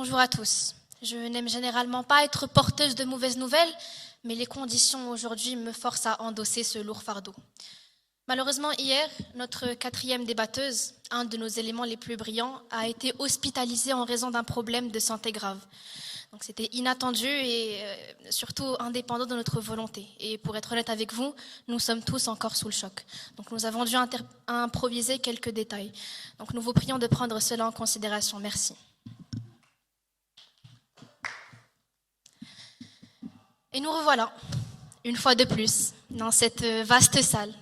Bonjour à tous. Je n'aime généralement pas être porteuse de mauvaises nouvelles, mais les conditions aujourd'hui me forcent à endosser ce lourd fardeau. Malheureusement, hier, notre quatrième débatteuse, un de nos éléments les plus brillants, a été hospitalisée en raison d'un problème de santé grave. Donc c'était inattendu et surtout indépendant de notre volonté. Et pour être honnête avec vous, nous sommes tous encore sous le choc. Donc nous avons dû improviser quelques détails. Donc nous vous prions de prendre cela en considération. Merci. Et nous revoilà, une fois de plus, dans cette vaste salle.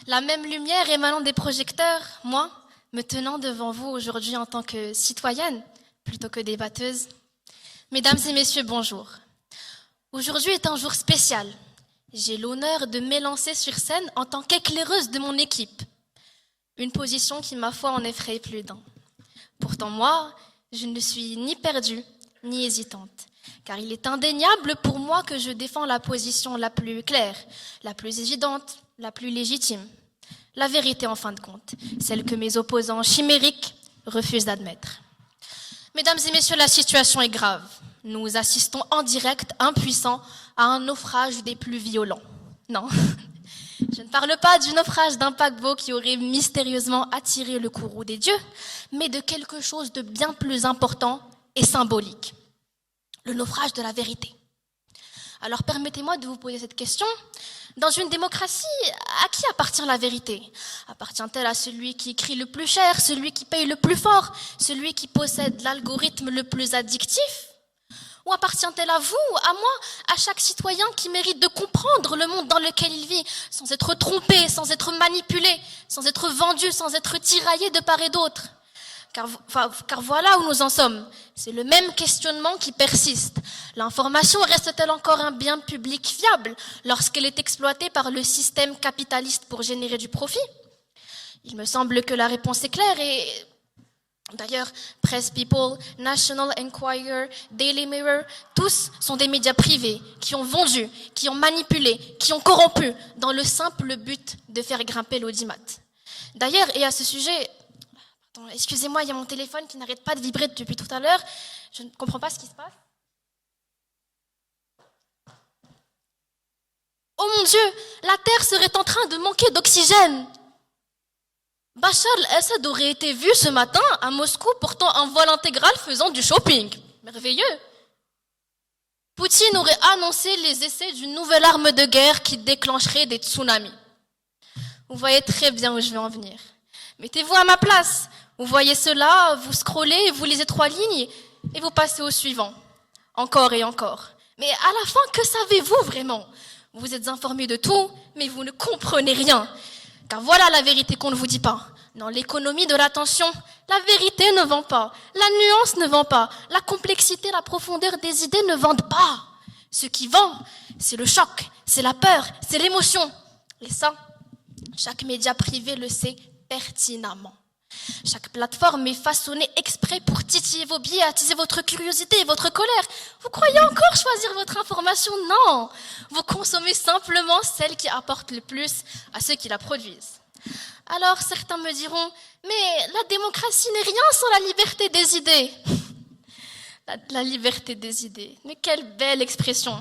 La même lumière émanant des projecteurs, moi, me tenant devant vous aujourd'hui en tant que citoyenne, plutôt que débatteuse. Mesdames et messieurs, bonjour. Aujourd'hui est un jour spécial. J'ai l'honneur de m'élancer sur scène en tant qu'éclaireuse de mon équipe. Une position qui, ma foi, en effraie plus d'un. Pourtant, moi, je ne suis ni perdue, ni hésitante. Car il est indéniable pour moi que je défends la position la plus claire, la plus évidente, la plus légitime. La vérité en fin de compte, celle que mes opposants chimériques refusent d'admettre. Mesdames et messieurs, la situation est grave. Nous assistons en direct, impuissants, à un naufrage des plus violents. Non, je ne parle pas du naufrage d'un paquebot qui aurait mystérieusement attiré le courroux des dieux, mais de quelque chose de bien plus important et symbolique. Le naufrage de la vérité. Alors permettez-moi de vous poser cette question. Dans une démocratie, à qui appartient la vérité? Appartient-elle à celui qui crie le plus cher, celui qui paye le plus fort, celui qui possède l'algorithme le plus addictif? Ou appartient-elle à vous, à moi, à chaque citoyen qui mérite de comprendre le monde dans lequel il vit, sans être trompé, sans être manipulé, sans être vendu, sans être tiraillé de part et d'autre? Car voilà où nous en sommes. C'est le même questionnement qui persiste. L'information reste-t-elle encore un bien public fiable lorsqu'elle est exploitée par le système capitaliste pour générer du profit? Il me semble que la réponse est claire et d'ailleurs, Press People, National Enquirer, Daily Mirror, tous sont des médias privés qui ont vendu, qui ont manipulé, qui ont corrompu dans le simple but de faire grimper l'audimat. D'ailleurs, et à ce sujet, excusez-moi, il y a mon téléphone qui n'arrête pas de vibrer depuis tout à l'heure. Je ne comprends pas ce qui se passe. Oh mon Dieu, la Terre serait en train de manquer d'oxygène. Bachar el-Assad aurait été vu ce matin à Moscou portant un voile intégral faisant du shopping. Merveilleux. Poutine aurait annoncé les essais d'une nouvelle arme de guerre qui déclencherait des tsunamis. Vous voyez très bien où je vais en venir. Mettez-vous à ma place. Vous voyez cela, vous scrollez, vous lisez 3 lignes et vous passez au suivant. Encore et encore. Mais à la fin, que savez-vous vraiment? Vous êtes informé de tout, mais vous ne comprenez rien. Car voilà la vérité qu'on ne vous dit pas. Dans l'économie de l'attention, la vérité ne vend pas, la nuance ne vend pas, la complexité, la profondeur des idées ne vendent pas. Ce qui vend, c'est le choc, c'est la peur, c'est l'émotion. Et ça, chaque média privé le sait pertinemment. Chaque plateforme est façonnée exprès pour titiller vos biais, attiser votre curiosité et votre colère. Vous croyez encore choisir votre information? Non! Vous consommez simplement celle qui apporte le plus à ceux qui la produisent. Alors certains me diront, mais la démocratie n'est rien sans la liberté des idées. La liberté des idées, mais quelle belle expression!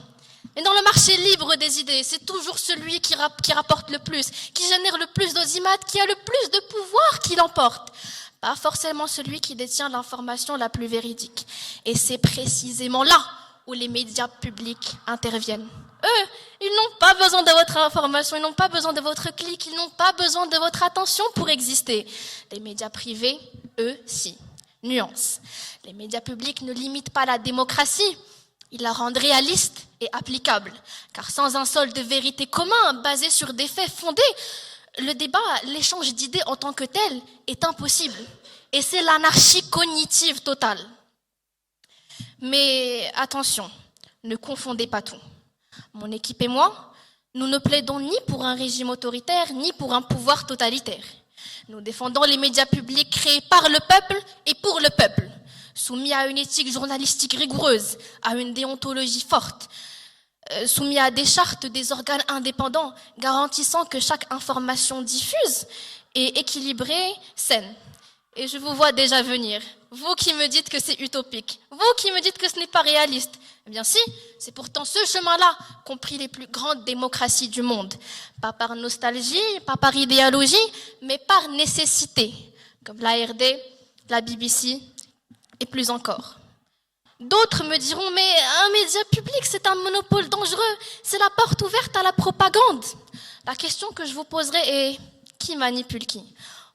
Et dans le marché libre des idées, c'est toujours celui qui rapporte le plus, qui génère le plus d'audimat, qui a le plus de pouvoir qui l'emporte. Pas forcément celui qui détient l'information la plus véridique. Et c'est précisément là où les médias publics interviennent. Eux, ils n'ont pas besoin de votre information, ils n'ont pas besoin de votre clic, ils n'ont pas besoin de votre attention pour exister. Les médias privés, eux, si. Nuance. Les médias publics ne limitent pas la démocratie. Ils la rendent réaliste et applicable. Car sans un sol de vérité commun, basé sur des faits fondés, le débat, l'échange d'idées en tant que tel est impossible. Et c'est l'anarchie cognitive totale. Mais attention, ne confondez pas tout. Mon équipe et moi, nous ne plaidons ni pour un régime autoritaire, ni pour un pouvoir totalitaire. Nous défendons les médias publics créés par le peuple et pour le peuple. Soumis à une éthique journalistique rigoureuse, à une déontologie forte, soumis à des chartes des organes indépendants garantissant que chaque information diffuse est équilibrée, saine. Et je vous vois déjà venir. vous qui me dites que c'est utopique, vous qui me dites que ce n'est pas réaliste. Eh bien si, c'est pourtant ce chemin-là qu'ont pris les plus grandes démocraties du monde. Pas par nostalgie, pas par idéologie, mais par nécessité, comme l'ARD, la BBC et plus encore. D'autres me diront, mais un média public, c'est un monopole dangereux, c'est la porte ouverte à la propagande. La question que je vous poserai est, qui manipule qui ?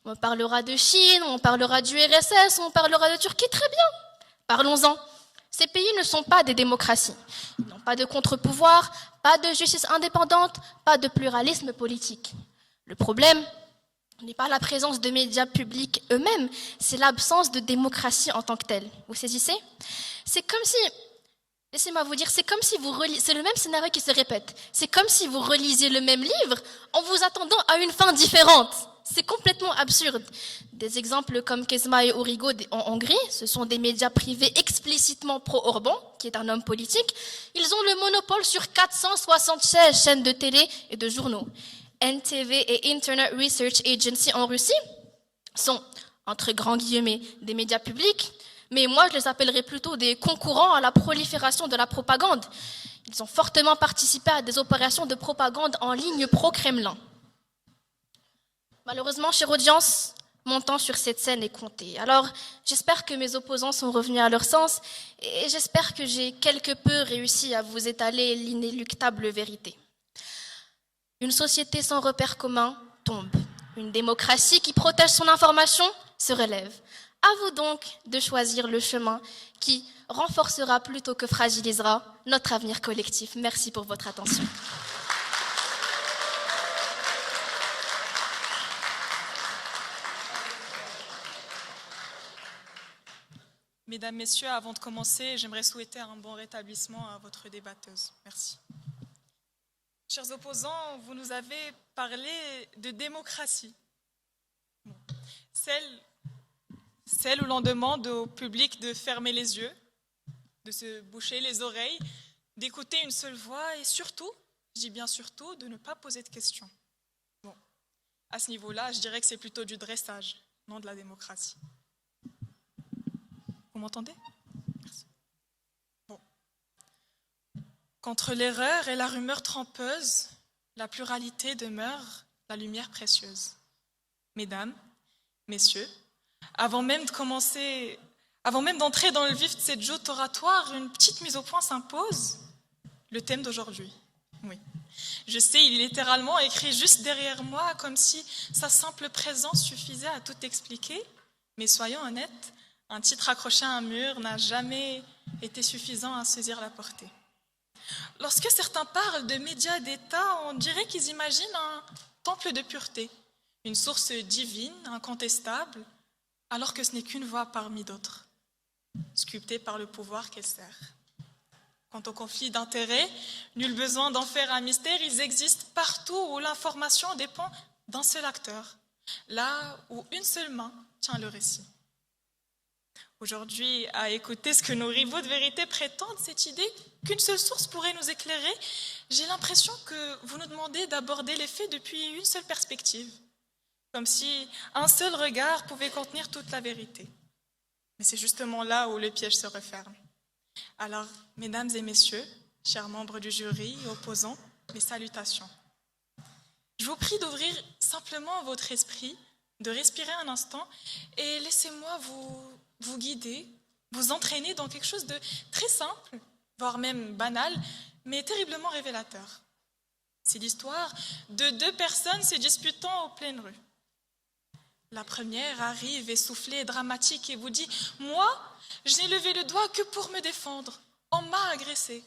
On parlera de Chine, on parlera du RSS, on parlera de Turquie, très bien. Parlons-en. Ces pays ne sont pas des démocraties. Ils n'ont pas de contre-pouvoir, pas de justice indépendante, pas de pluralisme politique. Le problème n'est pas la présence de médias publics eux-mêmes, c'est l'absence de démocratie en tant que telle. Vous saisissez ? C'est comme si, laissez-moi vous dire, c'est comme si c'est le même scénario qui se répète. C'est comme si vous relisiez le même livre en vous attendant à une fin différente. C'est complètement absurde. Des exemples comme Kezma et Origo en Hongrie, ce sont des médias privés explicitement pro-Orban, qui est un homme politique. Ils ont le monopole sur 476 chaînes de télé et de journaux. NTV et Internet Research Agency en Russie sont, entre grands guillemets, des médias publics, mais moi je les appellerais plutôt des concurrents à la prolifération de la propagande. Ils ont fortement participé à des opérations de propagande en ligne pro-Kremlin. Malheureusement, chère audience, mon temps sur cette scène est compté. Alors, j'espère que mes opposants sont revenus à leur sens et j'espère que j'ai quelque peu réussi à vous étaler l'inéluctable vérité. Une société sans repères communs tombe. Une démocratie qui protège son information se relève. À vous donc de choisir le chemin qui renforcera plutôt que fragilisera notre avenir collectif. Merci pour votre attention. Mesdames, Messieurs, avant de commencer, j'aimerais souhaiter un bon rétablissement à votre débatteuse. Merci. Chers opposants, vous nous avez parlé de démocratie. Celle où l'on demande au public de fermer les yeux, de se boucher les oreilles, d'écouter une seule voix et surtout, je dis bien surtout, de ne pas poser de questions. Bon, à ce niveau-là, je dirais que c'est plutôt du dressage, non de la démocratie. Vous m'entendez ? Merci. Bon. Contre l'erreur et la rumeur trompeuse, la pluralité demeure la lumière précieuse. Mesdames, Messieurs, avant même d'entrer dans le vif de cette joute oratoire, une petite mise au point s'impose. Le thème d'aujourd'hui. Oui. Je sais, il est littéralement écrit juste derrière moi, comme si sa simple présence suffisait à tout expliquer. Mais soyons honnêtes, un titre accroché à un mur n'a jamais été suffisant à saisir la portée. Lorsque certains parlent de médias d'État, on dirait qu'ils imaginent un temple de pureté, une source divine, incontestable, alors que ce n'est qu'une voix parmi d'autres, sculptée par le pouvoir qu'elle sert. Quant au conflit d'intérêts, nul besoin d'en faire un mystère, ils existent partout où l'information dépend d'un seul acteur, là où une seule main tient le récit. Aujourd'hui, à écouter ce que nos rivaux de vérité prétendent, cette idée qu'une seule source pourrait nous éclairer, j'ai l'impression que vous nous demandez d'aborder les faits depuis une seule perspective, comme si un seul regard pouvait contenir toute la vérité. Mais c'est justement là où le piège se referme. Alors, mesdames et messieurs, chers membres du jury, opposants, mes salutations. Je vous prie d'ouvrir simplement votre esprit, de respirer un instant et laissez-moi vous guider, vous entraîner dans quelque chose de très simple, voire même banal, mais terriblement révélateur. C'est l'histoire de deux personnes se disputant en pleine rue. La première arrive essoufflée et dramatique et vous dit « Moi, je n'ai levé le doigt que pour me défendre. On m'a agressé. »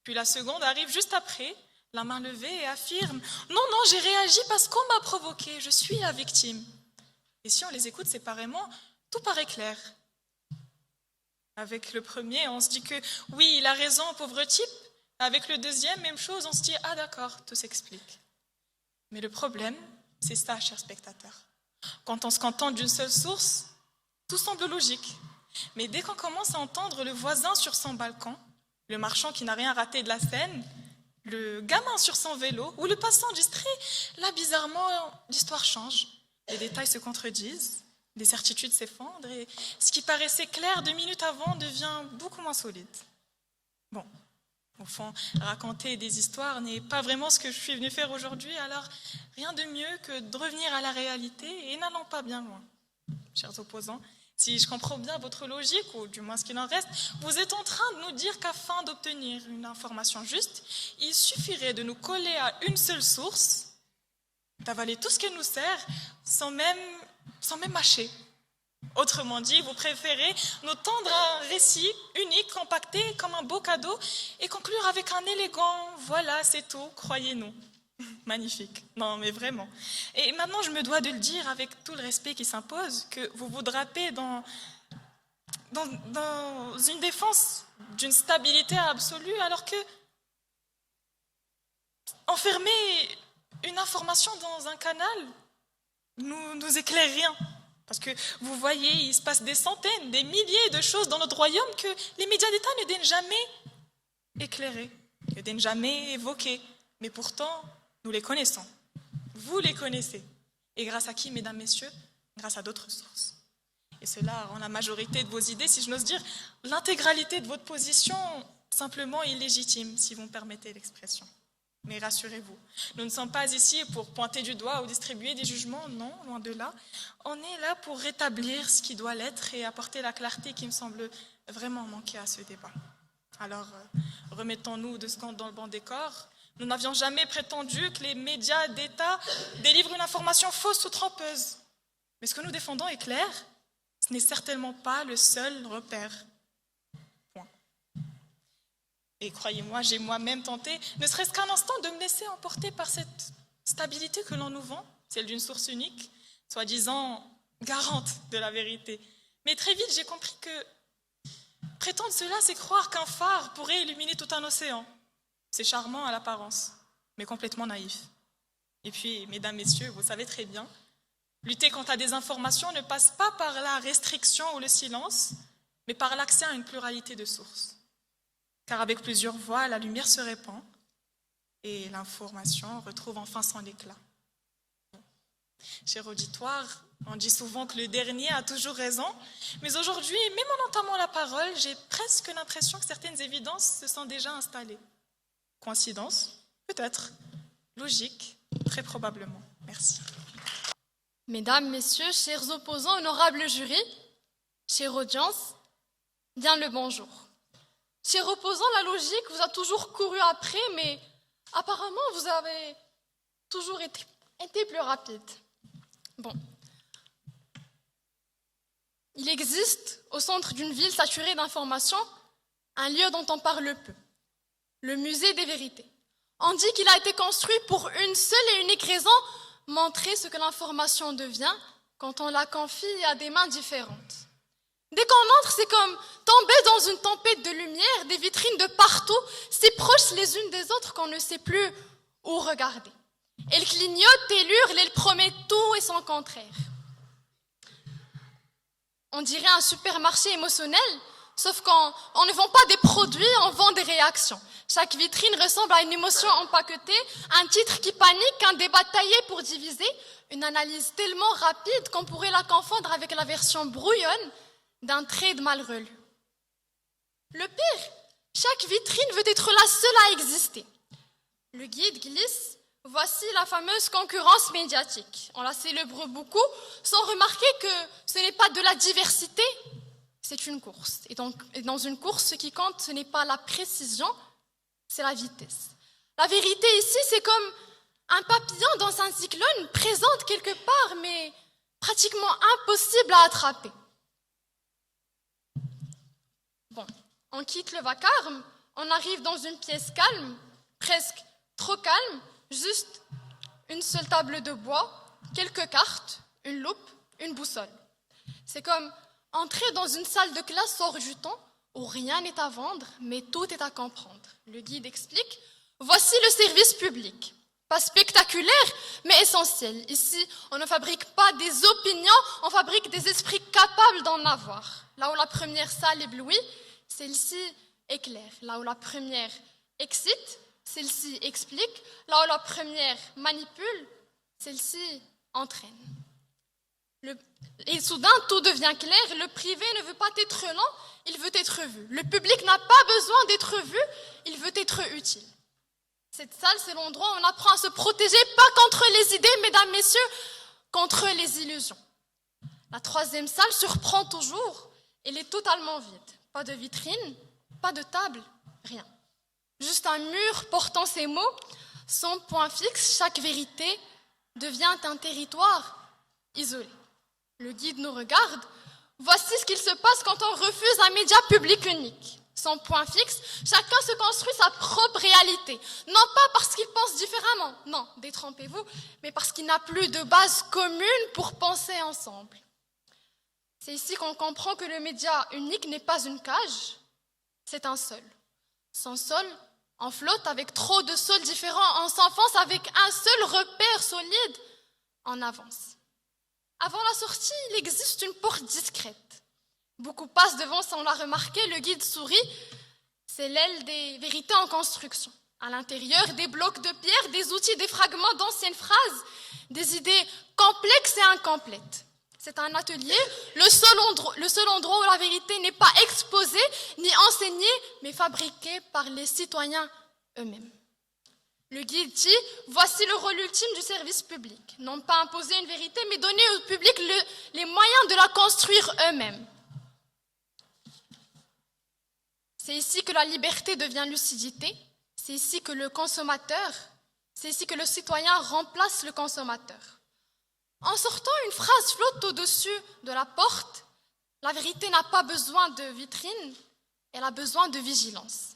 Puis la seconde arrive juste après, la main levée et affirme « Non, non, j'ai réagi parce qu'on m'a provoqué. Je suis la victime. » Et si on les écoute séparément, tout paraît clair. Avec le premier, on se dit que oui, il a raison, pauvre type. Avec le deuxième, même chose, on se dit « Ah d'accord, tout s'explique. » Mais le problème, c'est ça, chers spectateurs. Quand on se contente d'une seule source, tout semble logique. Mais dès qu'on commence à entendre le voisin sur son balcon, le marchand qui n'a rien raté de la scène, le gamin sur son vélo ou le passant distrait, là bizarrement, l'histoire change. Les détails se contredisent, Des certitudes s'effondrent et ce qui paraissait clair 2 minutes avant devient beaucoup moins solide. Bon, au fond, raconter des histoires n'est pas vraiment ce que je suis venue faire aujourd'hui, alors rien de mieux que de revenir à la réalité et n'allons pas bien loin. Chers opposants, si je comprends bien votre logique, ou du moins ce qu'il en reste, vous êtes en train de nous dire qu'afin d'obtenir une information juste, il suffirait de nous coller à une seule source, d'avaler tout ce qu'elle nous sert, sans même mâcher. Autrement dit, vous préférez nous tendre un récit unique, compacté comme un beau cadeau, et conclure avec un élégant « voilà, c'est tout, croyez-nous ». Magnifique. Non, mais vraiment. Et maintenant, je me dois de le dire avec tout le respect qui s'impose, que vous vous drapez dans une défense d'une stabilité absolue, alors que enfermer une information dans un canal nous éclaire rien. Parce que vous voyez, il se passe des centaines, des milliers de choses dans notre royaume que les médias d'État ne daignent jamais éclairer, ne daignent jamais évoquer. Mais pourtant, nous les connaissons. Vous les connaissez. Et grâce à qui, mesdames, messieurs? Grâce à d'autres sources. Et cela rend la majorité de vos idées, si je n'ose dire, l'intégralité de votre position simplement illégitime, si vous me permettez l'expression. Mais rassurez-vous, nous ne sommes pas ici pour pointer du doigt ou distribuer des jugements, non, loin de là. On est là pour rétablir ce qui doit l'être et apporter la clarté qui me semble vraiment manquer à ce débat. Alors, remettons-nous 2 secondes dans le bon décor. Nous n'avions jamais prétendu que les médias d'État délivrent une information fausse ou trompeuse. Mais ce que nous défendons est clair, ce n'est certainement pas le seul repère. Point. Et croyez-moi, j'ai moi-même tenté, ne serait-ce qu'un instant, de me laisser emporter par cette stabilité que l'on nous vend, celle d'une source unique, soi-disant garante de la vérité. Mais très vite, j'ai compris que prétendre cela, c'est croire qu'un phare pourrait illuminer tout un océan. C'est charmant à l'apparence, mais complètement naïf. Et puis, mesdames, messieurs, vous savez très bien, lutter contre la désinformation ne passe pas par la restriction ou le silence, mais par l'accès à une pluralité de sources. Car avec plusieurs voix, la lumière se répand et l'information retrouve enfin son éclat. Cher auditoire, on dit souvent que le dernier a toujours raison, mais aujourd'hui, même en entamant la parole, j'ai presque l'impression que certaines évidences se sont déjà installées. Coïncidence? Peut-être. Logique? Très probablement. Merci. Mesdames, Messieurs, chers opposants, honorables jurys, chère audience, bien le bonjour. Chers opposants, la logique vous a toujours couru après, mais apparemment vous avez toujours été plus rapide. Bon. Il existe, au centre d'une ville saturée d'informations, un lieu dont on parle peu, le musée des vérités. On dit qu'il a été construit pour une seule et unique raison, montrer ce que l'information devient quand on la confie à des mains différentes. Dès qu'on entre, c'est comme tomber dans une tempête de lumière, des vitrines de partout, si proches les unes des autres qu'on ne sait plus où regarder. Elles clignotent, elles hurlent, elles promettent tout et son contraire. On dirait un supermarché émotionnel, sauf qu'on ne vend pas des produits, on vend des réactions. Chaque vitrine ressemble à une émotion empaquetée, un titre qui panique, un débat taillé pour diviser, une analyse tellement rapide qu'on pourrait la confondre avec la version brouillonne d'un trade mal relu. Le pire, chaque vitrine veut être la seule à exister. Le guide glisse, voici la fameuse concurrence médiatique. On la célèbre beaucoup, sans remarquer que ce n'est pas de la diversité, c'est une course. Et donc, dans une course, ce qui compte, ce n'est pas la précision, c'est la vitesse. La vérité ici, c'est comme un papillon dans un cyclone, présente quelque part, mais pratiquement impossible à attraper. Bon, on quitte le vacarme, on arrive dans une pièce calme, presque trop calme, juste une seule table de bois, quelques cartes, une loupe, une boussole. C'est comme entrer dans une salle de classe hors du temps où rien n'est à vendre, mais tout est à comprendre. Le guide explique, voici le service public. Pas spectaculaire, mais essentiel. Ici, on ne fabrique pas des opinions, on fabrique des esprits capables d'en avoir. Là où la première salle éblouit, celle-ci éclaire. Là où la première excite, celle-ci explique. Là où la première manipule, celle-ci entraîne. Et soudain, tout devient clair. Le privé ne veut pas être lent, il veut être vu. Le public n'a pas besoin d'être vu, il veut être utile. Cette salle, c'est l'endroit où on apprend à se protéger, pas contre les idées, mesdames, messieurs, contre les illusions. La troisième salle surprend toujours. Elle est totalement vide. Pas de vitrine, pas de table, rien. Juste un mur portant ces mots, sans point fixe, chaque vérité devient un territoire isolé. Le guide nous regarde. Voici ce qu'il se passe quand on refuse un média public unique. Sans point fixe, chacun se construit sa propre réalité. Non pas parce qu'il pense différemment, non, détrompez-vous, mais parce qu'il n'a plus de base commune pour penser ensemble. C'est ici qu'on comprend que le média unique n'est pas une cage, c'est un sol. Sans sol, on flotte avec trop de sols différents, on s'enfonce avec un seul repère solide, on avance. Avant la sortie, il existe une porte discrète. Beaucoup passent devant sans la remarquer, le guide sourit. C'est l'aile des vérités en construction. À l'intérieur, des blocs de pierre, des outils, des fragments d'anciennes phrases, des idées complexes et incomplètes. C'est un atelier, le seul endroit où la vérité n'est pas exposée ni enseignée, mais fabriquée par les citoyens eux-mêmes. Le guide dit, voici le rôle ultime du service public. Non pas imposer une vérité, mais donner au public les moyens de la construire eux-mêmes. C'est ici que la liberté devient lucidité. C'est ici que c'est ici que le citoyen remplace le consommateur. En sortant, une phrase flotte au-dessus de la porte. La vérité n'a pas besoin de vitrine, elle a besoin de vigilance.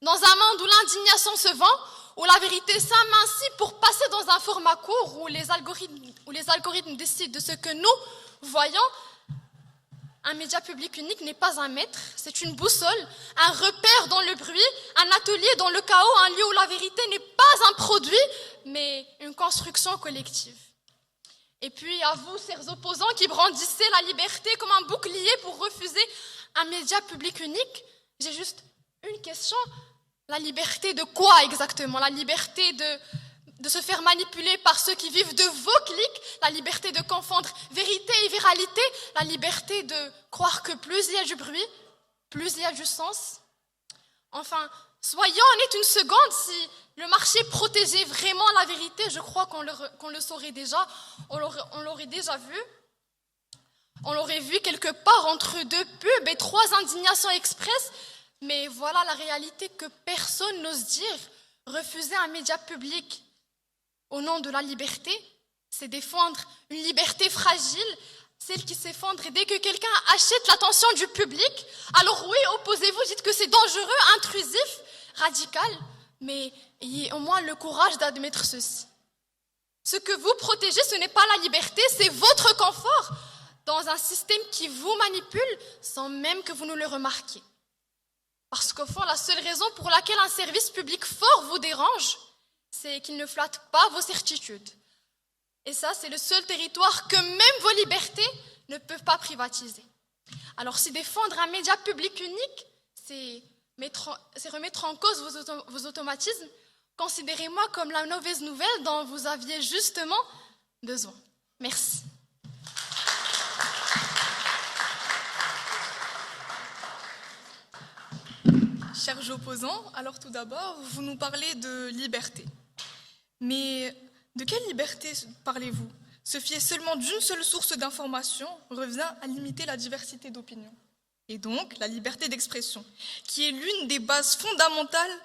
Dans un monde où l'indignation se vend, où la vérité s'amincit pour passer dans un format court, où les algorithmes décident de ce que nous voyons, un média public unique n'est pas un maître, c'est une boussole, un repère dans le bruit, un atelier dans le chaos, un lieu où la vérité n'est pas un produit, mais une construction collective. Et puis à vous, chers opposants, qui brandissez la liberté comme un bouclier pour refuser un média public unique, j'ai juste une question. La liberté de quoi exactement? La liberté de se faire manipuler par ceux qui vivent de vos clics, la liberté de confondre vérité et viralité, la liberté de croire que plus il y a du bruit, plus il y a du sens. Enfin, soyons honnêtes une seconde, si le marché protégeait vraiment la vérité, je crois qu'on le saurait déjà, on l'aurait déjà vu. On l'aurait vu quelque part entre deux pubs et 3 indignations express, mais voilà la réalité que personne n'ose dire. Refuser un média public au nom de la liberté, c'est défendre une liberté fragile, celle qui s'effondre dès que quelqu'un achète l'attention du public. Alors oui, opposez-vous, dites que c'est dangereux, intrusif, radical, mais ayez au moins le courage d'admettre ceci. Ce que vous protégez, ce n'est pas la liberté, c'est votre confort dans un système qui vous manipule sans même que vous ne le remarquiez. Parce qu'au fond, la seule raison pour laquelle un service public fort vous dérange, c'est qu'il ne flatte pas vos certitudes. Et ça, c'est le seul territoire que même vos libertés ne peuvent pas privatiser. Alors si défendre un média public unique, c'est remettre en cause vos automatismes, considérez-moi comme la mauvaise nouvelle dont vous aviez justement besoin. Merci. Chers opposants, alors tout d'abord, vous nous parlez de liberté. Mais de quelle liberté parlez-vous? Se fier seulement d'une seule source d'information revient à limiter la diversité d'opinions. Et donc la liberté d'expression, qui est l'une des bases fondamentales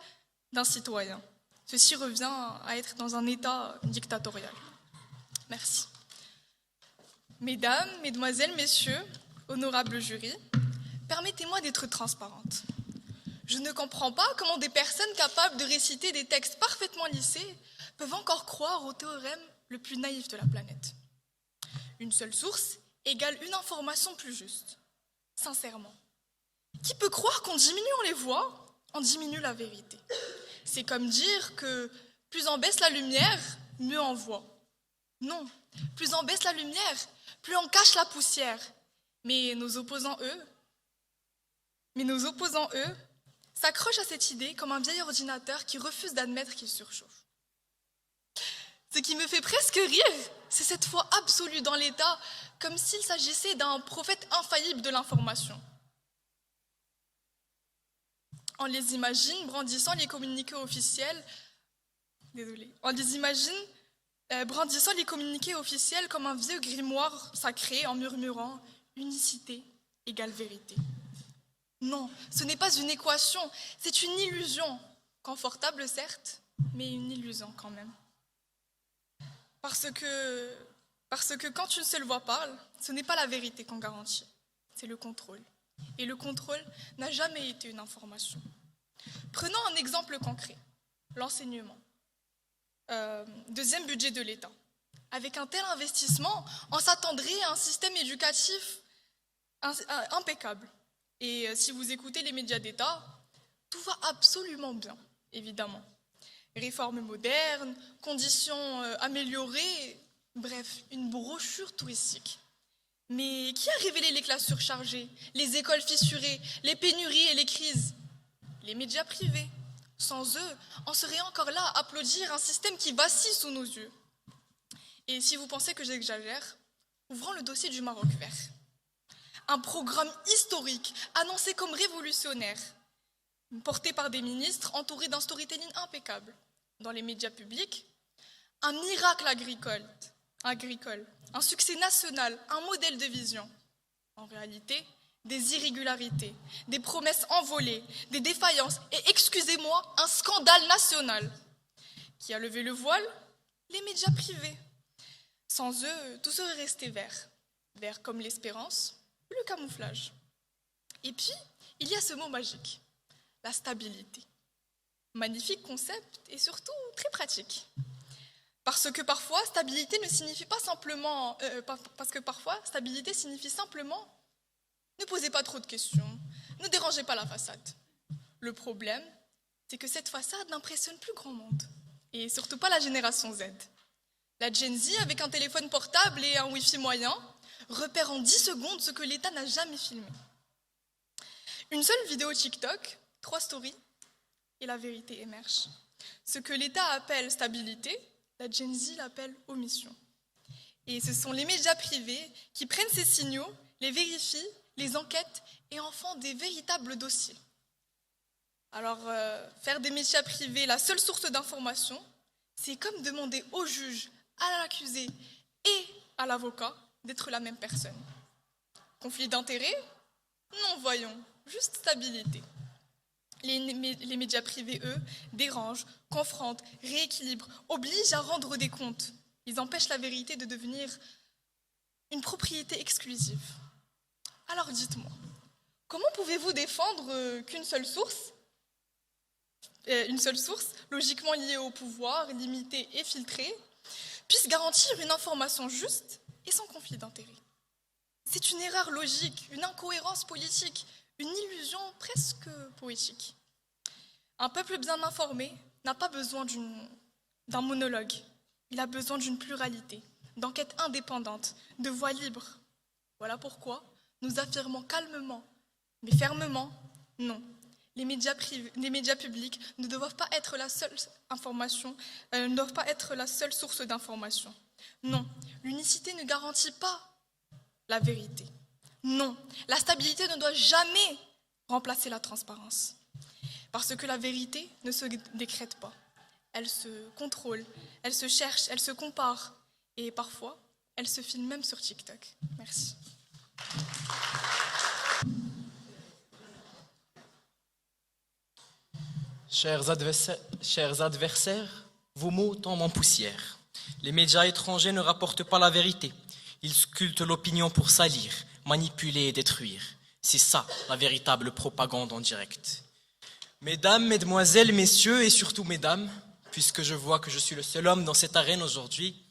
d'un citoyen. Ceci revient à être dans un État dictatorial. Merci. Mesdames, Mesdemoiselles, Messieurs, honorables jurys, permettez-moi d'être transparente. Je ne comprends pas comment des personnes capables de réciter des textes parfaitement lissés peuvent encore croire au théorème le plus naïf de la planète. Une seule source égale une information plus juste. Sincèrement, qui peut croire qu'en diminuant les voix, on diminue la vérité? C'est comme dire que plus on baisse la lumière, mieux on voit. Non, plus on baisse la lumière, plus on cache la poussière. Mais nos opposants, eux, s'accrochent à cette idée comme un vieil ordinateur qui refuse d'admettre qu'il surchauffe. Ce qui me fait presque rire, c'est cette foi absolue dans l'État, comme s'il s'agissait d'un prophète infaillible de l'information. On les imagine brandissant les communiqués officiels, brandissant les communiqués officiels comme un vieux grimoire sacré en murmurant « unicité égale vérité ». Non, ce n'est pas une équation, c'est une illusion, confortable certes, mais une illusion quand même. Parce que quand une seule voix parle, ce n'est pas la vérité qu'on garantit, c'est le contrôle. Et le contrôle n'a jamais été une information. Prenons un exemple concret, l'enseignement. Deuxième budget de l'État. Avec un tel investissement, on s'attendrait à un système éducatif impeccable. Et si vous écoutez les médias d'État, tout va absolument bien, évidemment. Réformes modernes, conditions améliorées, bref, une brochure touristique. Mais qui a révélé les classes surchargées, les écoles fissurées, les pénuries et les crises? Les médias privés. Sans eux, on serait encore là à applaudir un système qui vacille sous nos yeux. Et si vous pensez que j'exagère, ouvrons le dossier du Maroc vert. Un programme historique, annoncé comme révolutionnaire, porté par des ministres entourés d'un storytelling impeccable. Dans les médias publics, un miracle agricole, un succès national, un modèle de vision. En réalité, des irrégularités, des promesses envolées, des défaillances et, excusez-moi, un scandale national. Qui a levé le voile? Les médias privés. Sans eux, tout serait resté vert. Vert comme l'espérance, le camouflage. Et puis, il y a ce mot magique, la stabilité. Magnifique concept et surtout très pratique. Parce que parfois, stabilité signifie simplement ne posez pas trop de questions, ne dérangez pas la façade. Le problème, c'est que cette façade n'impressionne plus grand monde, et surtout pas la génération Z. La Gen Z, avec un téléphone portable et un Wi-Fi moyen, repère en 10 secondes ce que l'État n'a jamais filmé. Une seule vidéo TikTok, 3 stories, et la vérité émerge. Ce que l'État appelle stabilité, la Gen Z l'appelle omission. Et ce sont les médias privés qui prennent ces signaux, les vérifient, les enquêtes et en font des véritables dossiers. Alors, faire des médias privés la seule source d'information, c'est comme demander au juge, à l'accusé et à l'avocat d'être la même personne. Conflit d'intérêts? Non, voyons, juste stabilité. Les médias privés, eux, dérangent, confrontent, rééquilibrent, obligent à rendre des comptes. Ils empêchent la vérité de devenir une propriété exclusive. Alors dites-moi, comment pouvez-vous défendre qu'une seule source, logiquement liée au pouvoir, limitée et filtrée, puisse garantir une information juste et sans conflit d'intérêts? C'est une erreur logique, une incohérence politique, une illusion presque poétique. Un peuple bien informé n'a pas besoin d'un monologue. Il a besoin d'une pluralité, d'enquêtes indépendantes, de voix libres. Voilà pourquoi nous affirmons calmement, mais fermement, non. Les médias publics ne doivent pas être la seule source d'information. Non, l'unicité ne garantit pas la vérité. Non, la stabilité ne doit jamais remplacer la transparence. Parce que la vérité ne se décrète pas. Elle se contrôle, elle se cherche, elle se compare. Et parfois, elle se filme même sur TikTok. Merci. Chers adversaires, vos mots tombent en poussière. Les médias étrangers ne rapportent pas la vérité. Ils sculptent l'opinion pour salir, manipuler et détruire. C'est ça, la véritable propagande en direct. Mesdames, mesdemoiselles, messieurs et surtout mesdames, puisque je vois que je suis le seul homme dans cette arène aujourd'hui,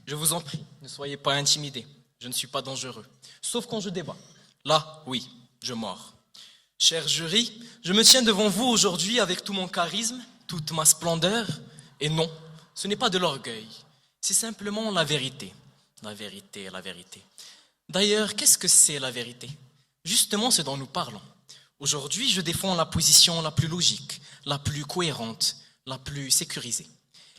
je vous en prie, ne soyez pas intimidés. Je ne suis pas dangereux. Sauf quand je débat. Là, oui, je mords. Cher jury, je me tiens devant vous aujourd'hui avec tout mon charisme, toute ma splendeur. Et non, ce n'est pas de l'orgueil. C'est simplement la vérité. La vérité, la vérité. D'ailleurs, qu'est-ce que c'est la vérité? Justement ce dont nous parlons. Aujourd'hui, je défends la position la plus logique, la plus cohérente, la plus sécurisée.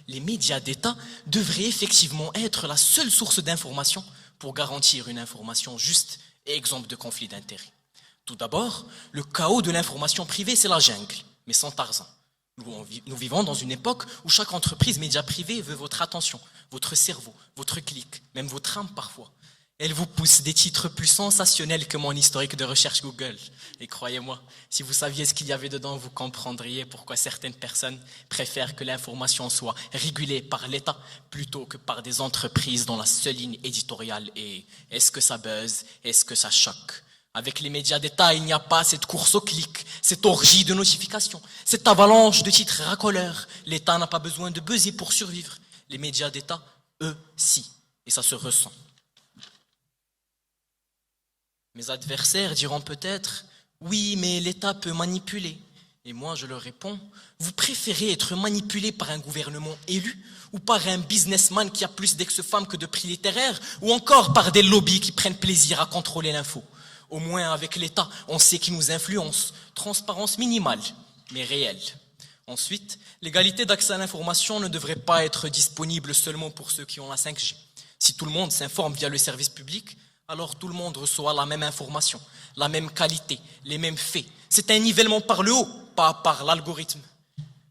Les médias d'État devraient effectivement être la seule source d'information pour garantir une information juste et exempte de conflits d'intérêts. Tout d'abord, le chaos de l'information privée, c'est la jungle, mais sans Tarzan. Nous vivons dans une époque où chaque entreprise média privée veut votre attention, votre cerveau, votre clic, même votre âme parfois. Elle vous pousse des titres plus sensationnels que mon historique de recherche Google. Et croyez-moi, si vous saviez ce qu'il y avait dedans, vous comprendriez pourquoi certaines personnes préfèrent que l'information soit régulée par l'État plutôt que par des entreprises dont la seule ligne éditoriale est « est-ce que ça buzz, est-ce que ça choque ?» Avec les médias d'État, il n'y a pas cette course au clic, cette orgie de notifications, cette avalanche de titres racoleurs. L'État n'a pas besoin de buzzer pour survivre. Les médias d'État, eux, si. Et ça se ressent. Mes adversaires diront peut-être « oui, mais l'État peut manipuler ». Et moi, je leur réponds « vous préférez être manipulé par un gouvernement élu ou par un businessman qui a plus d'ex-femmes que de prix littéraires ou encore par des lobbies qui prennent plaisir à contrôler l'info ?» Au moins, avec l'État, on sait qui nous influence. Transparence minimale, mais réelle. Ensuite, l'égalité d'accès à l'information ne devrait pas être disponible seulement pour ceux qui ont la 5G. Si tout le monde s'informe via le service public, alors tout le monde reçoit la même information, la même qualité, les mêmes faits. C'est un nivellement par le haut, pas par l'algorithme.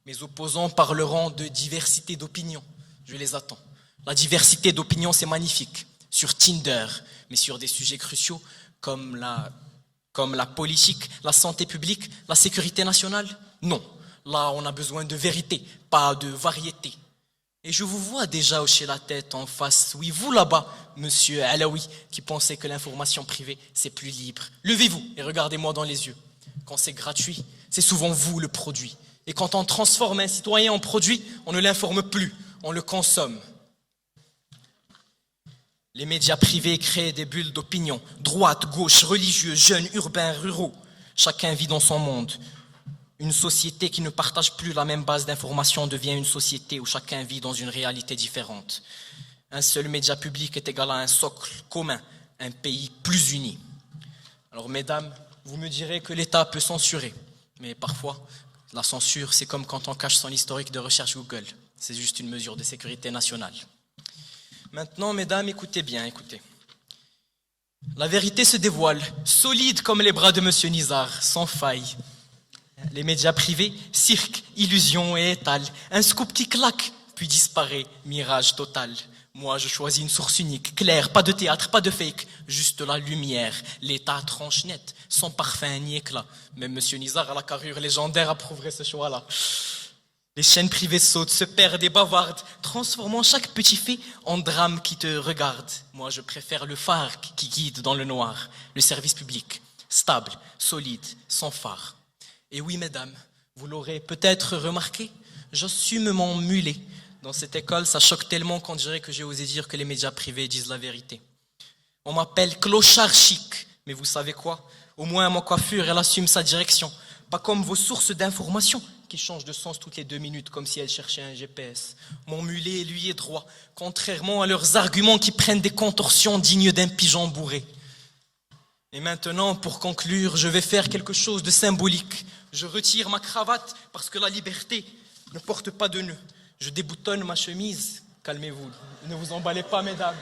Mes opposants parleront de diversité d'opinion. Je les attends. La diversité d'opinion, c'est magnifique. Sur Tinder, mais sur des sujets cruciaux, comme la politique, la santé publique, la sécurité nationale? Non, là on a besoin de vérité, pas de variété. Et je vous vois déjà hocher la tête en face, oui vous là-bas, monsieur Alaoui, qui pensez que l'information privée c'est plus libre. Levez-vous et regardez-moi dans les yeux. Quand c'est gratuit, c'est souvent vous le produit. Et quand on transforme un citoyen en produit, on ne l'informe plus, on le consomme. Les médias privés créent des bulles d'opinion, droite, gauche, religieux, jeunes, urbains, ruraux. Chacun vit dans son monde. Une société qui ne partage plus la même base d'information devient une société où chacun vit dans une réalité différente. Un seul média public est égal à un socle commun, un pays plus uni. Alors mesdames, vous me direz que l'État peut censurer, mais parfois, la censure, c'est comme quand on cache son historique de recherche Google. C'est juste une mesure de sécurité nationale. Maintenant, mesdames, écoutez bien, écoutez. La vérité se dévoile, solide comme les bras de Monsieur Nizar, sans faille. Les médias privés, cirque, illusion et étal. Un scoop qui claque, puis disparaît, mirage total. Moi, je choisis une source unique, claire, pas de théâtre, pas de fake, juste la lumière. L'État tranche net, sans parfum ni éclat. Même Monsieur Nizar à la carrure légendaire approuverait ce choix-là. Les chaînes privées sautent, se perdent et bavardent, transformant chaque petit fait en drame qui te regarde. Moi, je préfère le phare qui guide dans le noir, le service public, stable, solide, sans phare. Et oui, mesdames, vous l'aurez peut-être remarqué, j'assume mon mulet. Dans cette école, ça choque tellement qu'on dirait que j'ai osé dire que les médias privés disent la vérité. On m'appelle clochard chic, mais vous savez quoi? Au moins, ma coiffure, elle assume sa direction. Pas comme vos sources d'information qui changent de sens toutes les 2 minutes comme si elles cherchaient un GPS. Mon mulet, lui, est droit, contrairement à leurs arguments qui prennent des contorsions dignes d'un pigeon bourré. Et maintenant, pour conclure, je vais faire quelque chose de symbolique. Je retire ma cravate parce que la liberté ne porte pas de nœud. Je déboutonne ma chemise. Calmez-vous, ne vous emballez pas, mesdames.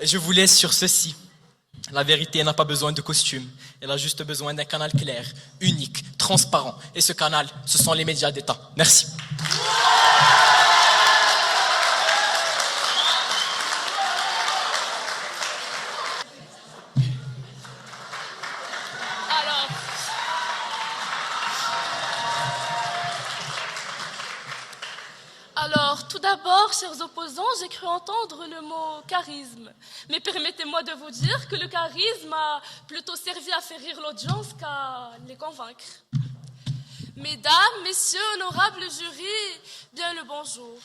Et je vous laisse sur ceci. La vérité n'a pas besoin de costume. Elle a juste besoin d'un canal clair, unique, transparent. Et ce canal, ce sont les médias d'État. Merci. Alors, tout d'abord, chers opposants, j'ai cru entendre le mot charisme. Mais permettez-moi de vous dire que le charisme a plutôt servi à faire rire l'audience qu'à les convaincre. Mesdames, messieurs, honorables jurys, bien le bonjour.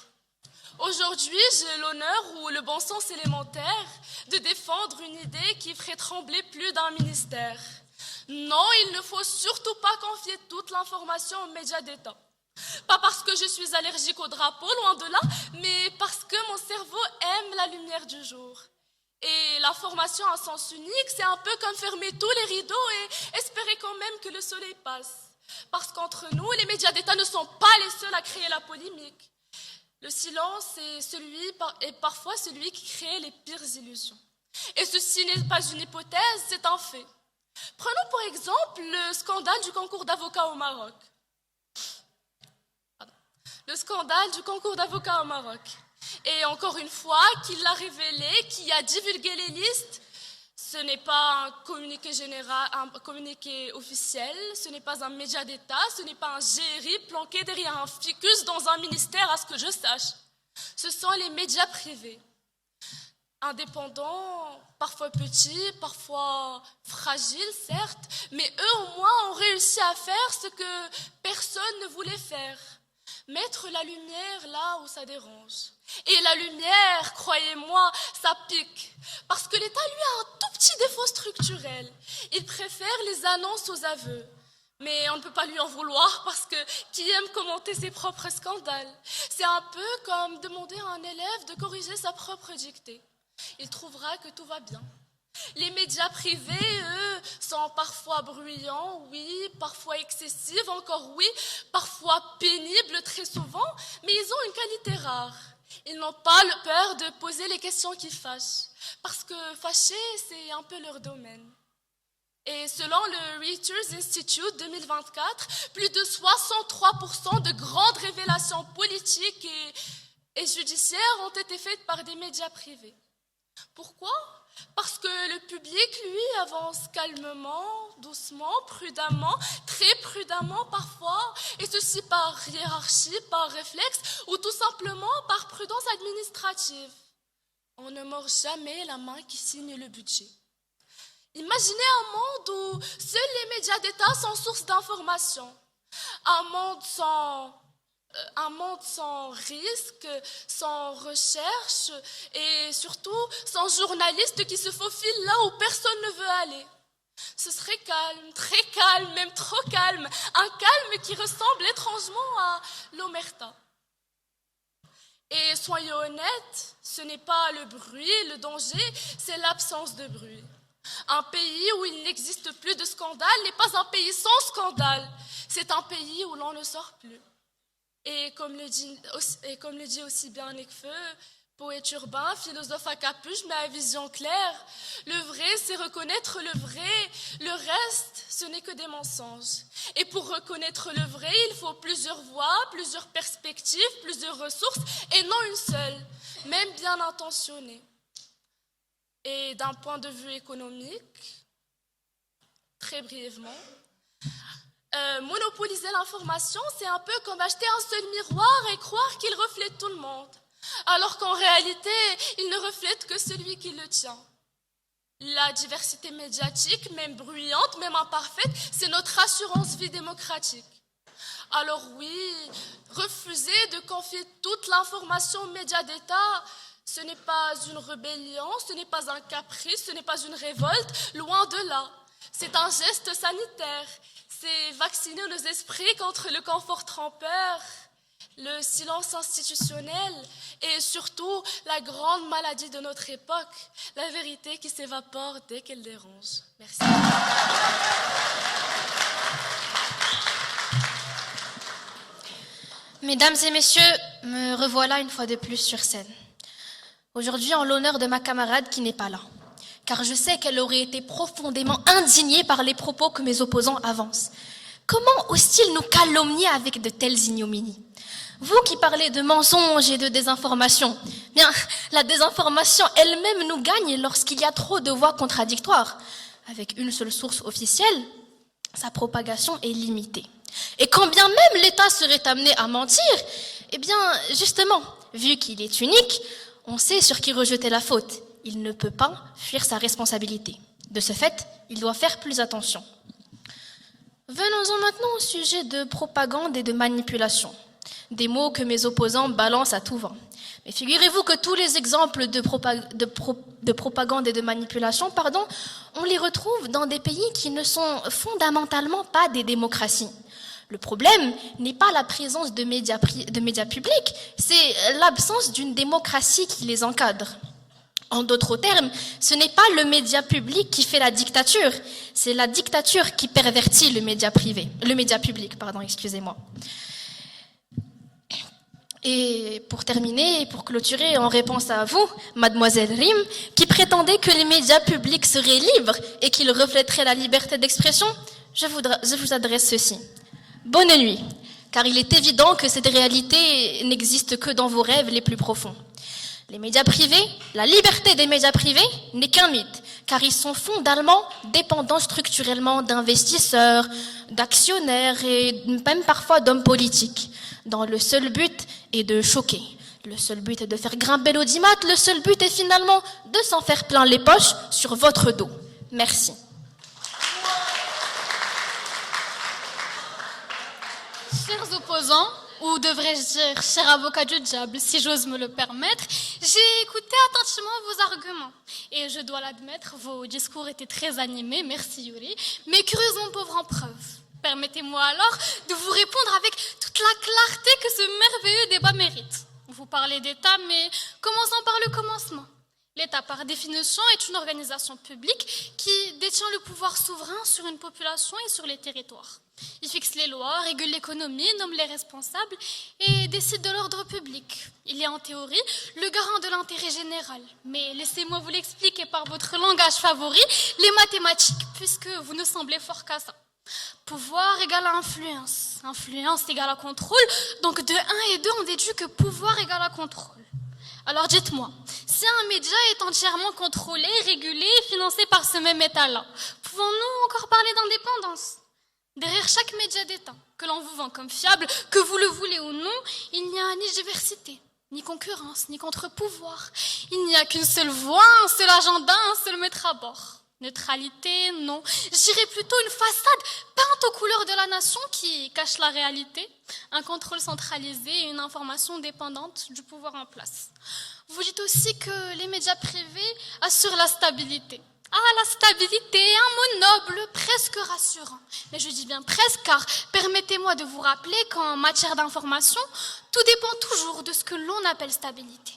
Aujourd'hui, j'ai l'honneur ou le bon sens élémentaire de défendre une idée qui ferait trembler plus d'un ministère. Non, il ne faut surtout pas confier toute l'information aux médias d'État. Pas parce que je suis allergique au drapeau, loin de là, mais parce que mon cerveau aime la lumière du jour. Et l'information à sens unique, c'est un peu comme fermer tous les rideaux et espérer quand même que le soleil passe. Parce qu'entre nous, les médias d'État ne sont pas les seuls à créer la polémique. Le silence est parfois celui qui crée les pires illusions. Et ceci n'est pas une hypothèse, c'est un fait. Prenons pour exemple le scandale du concours d'avocats au Maroc. Le scandale du concours d'avocats au Maroc. Et encore une fois, qui l'a révélé, qui a divulgué les listes, ce n'est pas un communiqué général, un communiqué officiel, ce n'est pas un média d'État, ce n'est pas un GRI planqué derrière un ficus dans un ministère, à ce que je sache. Ce sont les médias privés, indépendants, parfois petits, parfois fragiles, certes, mais eux au moins ont réussi à faire ce que personne ne voulait faire. Mettre la lumière là où ça dérange. Et la lumière, croyez-moi, ça pique. Parce que l'État, lui, a un tout petit défaut structurel. Il préfère les annonces aux aveux. Mais on ne peut pas lui en vouloir parce que qui aime commenter ses propres scandales? C'est un peu comme demander à un élève de corriger sa propre dictée. Il trouvera que tout va bien. Les médias privés, eux, sont parfois bruyants, oui, parfois excessifs, encore oui, parfois pénibles très souvent, mais ils ont une qualité rare. Ils n'ont pas peur de poser les questions qui fâchent, parce que fâcher, c'est un peu leur domaine. Et selon le Reuters Institute 2024, plus de 63% de grandes révélations politiques et judiciaires ont été faites par des médias privés. Pourquoi ? Parce que le public, lui, avance calmement, doucement, prudemment, très prudemment parfois, et ceci par hiérarchie, par réflexe, ou tout simplement par prudence administrative. On ne mord jamais la main qui signe le budget. Imaginez un monde où seuls les médias d'État sont source d'information. Un monde sans risque, sans recherche et surtout sans journalistes qui se faufilent là où personne ne veut aller. Ce serait calme, très calme, même trop calme. Un calme qui ressemble étrangement à l'omerta. Et soyons honnêtes, ce n'est pas le bruit, le danger, c'est l'absence de bruit. Un pays où il n'existe plus de scandale n'est pas un pays sans scandale. C'est un pays où l'on ne sort plus. Et comme le dit aussi bien Nekfeu, poète urbain, philosophe à capuche, mais à vision claire, le vrai, c'est reconnaître le vrai, le reste, ce n'est que des mensonges. Et pour reconnaître le vrai, il faut plusieurs voies, plusieurs perspectives, plusieurs ressources, et non une seule, même bien intentionnée. Et d'un point de vue économique, très brièvement, monopoliser l'information, c'est un peu comme acheter un seul miroir et croire qu'il reflète tout le monde, alors qu'en réalité, il ne reflète que celui qui le tient. La diversité médiatique, même bruyante, même imparfaite, c'est notre assurance-vie démocratique. Alors oui, refuser de confier toute l'information aux médias d'État, ce n'est pas une rébellion, ce n'est pas un caprice, ce n'est pas une révolte, loin de là. C'est un geste sanitaire. C'est vacciner nos esprits contre le confort trompeur, le silence institutionnel et surtout la grande maladie de notre époque, la vérité qui s'évapore dès qu'elle dérange. Merci. Mesdames et messieurs, me revoilà une fois de plus sur scène. Aujourd'hui en l'honneur de ma camarade qui n'est pas là, car je sais qu'elle aurait été profondément indignée par les propos que mes opposants avancent. Comment osent-ils nous calomnier avec de telles ignominies? Vous qui parlez de mensonges et de désinformation, bien, la désinformation elle-même nous gagne lorsqu'il y a trop de voix contradictoires. Avec une seule source officielle, sa propagation est limitée. Et quand bien même l'État serait amené à mentir, eh bien, justement, vu qu'il est unique, on sait sur qui rejeter la faute. Il ne peut pas fuir sa responsabilité. De ce fait, il doit faire plus attention. Venons-en maintenant au sujet de propagande et de manipulation. Des mots que mes opposants balancent à tout vent. Mais figurez-vous que tous les exemples de propagande et de manipulation, on les retrouve dans des pays qui ne sont fondamentalement pas des démocraties. Le problème n'est pas la présence de médias publics, c'est l'absence d'une démocratie qui les encadre. En d'autres termes, ce n'est pas le média public qui fait la dictature, c'est la dictature qui pervertit le média public, excusez-moi. Et pour terminer, et pour clôturer, en réponse à vous, mademoiselle Rim, qui prétendait que les médias publics seraient libres et qu'ils reflèteraient la liberté d'expression, je vous adresse ceci. Bonne nuit, car il est évident que cette réalité n'existe que dans vos rêves les plus profonds. Les médias privés, la liberté des médias privés n'est qu'un mythe, car ils sont fondamentalement dépendants structurellement d'investisseurs, d'actionnaires et même parfois d'hommes politiques, dans le seul but est de choquer. Le seul but est de faire grimper l'audimat, le seul but est finalement de s'en faire plein les poches sur votre dos. Merci. Chers opposants, ou devrais-je dire, cher avocat du diable, si j'ose me le permettre, j'ai écouté attentivement vos arguments. Et je dois l'admettre, vos discours étaient très animés, merci Yuri, mais curieusement pauvres en preuve. Permettez-moi alors de vous répondre avec toute la clarté que ce merveilleux débat mérite. Vous parlez d'État, mais commençons par le commencement. L'État, par définition, est une organisation publique qui détient le pouvoir souverain sur une population et sur les territoires. Il fixe les lois, régule l'économie, nomme les responsables et décide de l'ordre public. Il est en théorie le garant de l'intérêt général. Mais laissez-moi vous l'expliquer par votre langage favori, les mathématiques, puisque vous ne semblez fort qu'à ça. Pouvoir égale à influence. Influence égale à contrôle. Donc de 1 et 2, on déduit que pouvoir égale à contrôle. Alors dites-moi, si un média est entièrement contrôlé, régulé et financé par ce même État-là, pouvons-nous encore parler d'indépendance ? Derrière chaque média d'État, que l'on vous vend comme fiable, que vous le voulez ou non, il n'y a ni diversité, ni concurrence, ni contre-pouvoir. Il n'y a qu'une seule voix, un seul agenda, un seul maître à bord. Neutralité, non. Je dirais plutôt une façade peinte aux couleurs de la nation qui cache la réalité, un contrôle centralisé et une information dépendante du pouvoir en place. Vous dites aussi que les médias privés assurent la stabilité. Ah, la stabilité, un mot noble, presque rassurant. Mais je dis bien presque, car permettez-moi de vous rappeler qu'en matière d'information, tout dépend toujours de ce que l'on appelle stabilité.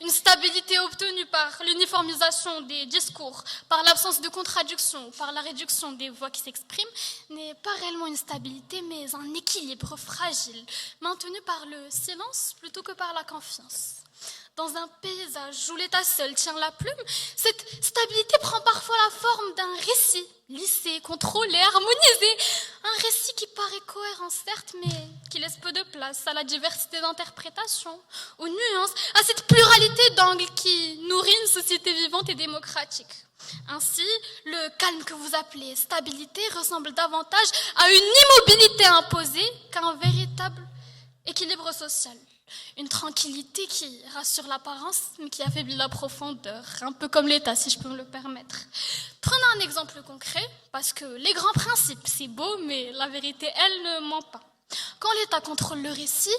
Une stabilité obtenue par l'uniformisation des discours, par l'absence de contradiction, par la réduction des voix qui s'expriment, n'est pas réellement une stabilité, mais un équilibre fragile, maintenu par le silence plutôt que par la confiance. Dans un paysage où l'État seul tient la plume, cette stabilité prend parfois la forme d'un récit, lissé, contrôlé, harmonisé. Un récit qui paraît cohérent, certes, mais qui laisse peu de place à la diversité d'interprétation, aux nuances, à cette pluralité d'angles qui nourrit une société vivante et démocratique. Ainsi, le calme que vous appelez stabilité ressemble davantage à une immobilité imposée qu'à un véritable équilibre social. Une tranquillité qui rassure l'apparence, mais qui affaiblit la profondeur, un peu comme l'État, si je peux me le permettre. Prenons un exemple concret, parce que les grands principes, c'est beau, mais la vérité, elle, ne ment pas. Quand l'État contrôle le récit,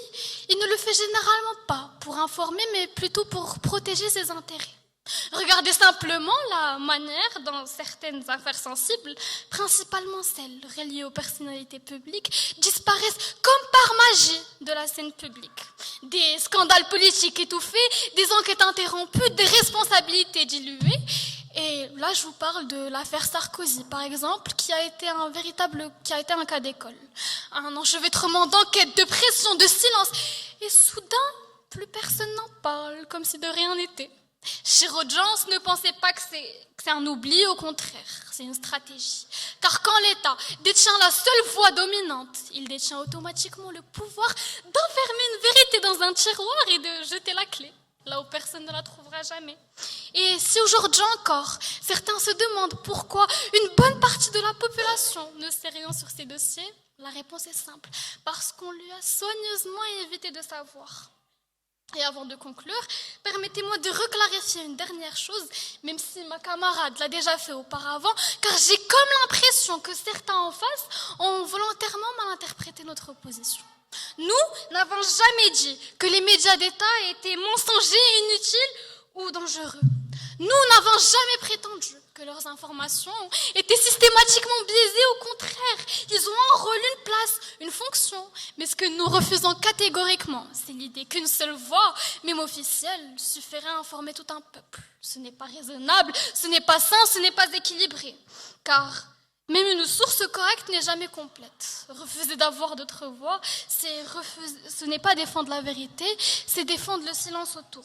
il ne le fait généralement pas pour informer, mais plutôt pour protéger ses intérêts. Regardez simplement la manière dont certaines affaires sensibles, principalement celles reliées aux personnalités publiques, disparaissent comme par magie de la scène publique. Des scandales politiques étouffés, des enquêtes interrompues, des responsabilités diluées. Et là, je vous parle de l'affaire Sarkozy, par exemple, qui a été un cas d'école. Un enchevêtrement d'enquêtes, de pression, de silence. Et soudain, plus personne n'en parle, comme si de rien n'était. Chez Rodgers, ne pensez pas que c'est un oubli, au contraire, c'est une stratégie. Car quand l'État détient la seule voix dominante, il détient automatiquement le pouvoir d'enfermer une vérité dans un tiroir et de jeter la clé, là où personne ne la trouvera jamais. Et si aujourd'hui encore, certains se demandent pourquoi une bonne partie de la population ne sait rien sur ces dossiers, la réponse est simple, parce qu'on lui a soigneusement évité de savoir. Et avant de conclure, permettez-moi de reclarifier une dernière chose, même si ma camarade l'a déjà fait auparavant, car j'ai comme l'impression que certains en face ont volontairement mal interprété notre position. Nous n'avons jamais dit que les médias d'État étaient mensongers, inutiles ou dangereux. Nous n'avons jamais prétendu que leurs informations étaient systématiquement biaisées. Au contraire, ils ont un rôle, une place, une fonction. Mais ce que nous refusons catégoriquement, c'est l'idée qu'une seule voix, même officielle, suffirait à informer tout un peuple. Ce n'est pas raisonnable, ce n'est pas sain, ce n'est pas équilibré. Car même une source correcte n'est jamais complète. Refuser d'avoir d'autres voix, ce n'est pas défendre la vérité, c'est défendre le silence autour.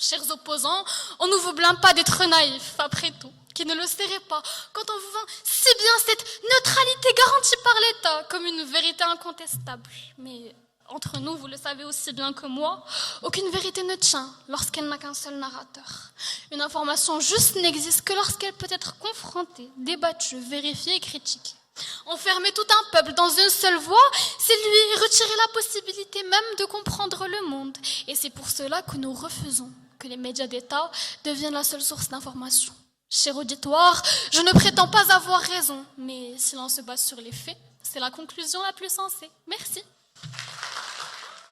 Chers opposants, on ne vous blâme pas d'être naïfs, après tout, qui ne le serait pas, quand on vous vend si bien cette neutralité garantie par l'État comme une vérité incontestable. Mais entre nous, vous le savez aussi bien que moi, aucune vérité ne tient lorsqu'elle n'a qu'un seul narrateur. Une information juste n'existe que lorsqu'elle peut être confrontée, débattue, vérifiée et critiquée. Enfermer tout un peuple dans une seule voie, c'est lui retirer la possibilité même de comprendre le monde. Et c'est pour cela que nous refusons que les médias d'État deviennent la seule source d'information. Cher auditoire, je ne prétends pas avoir raison, mais si l'on se base sur les faits, c'est la conclusion la plus sensée. Merci.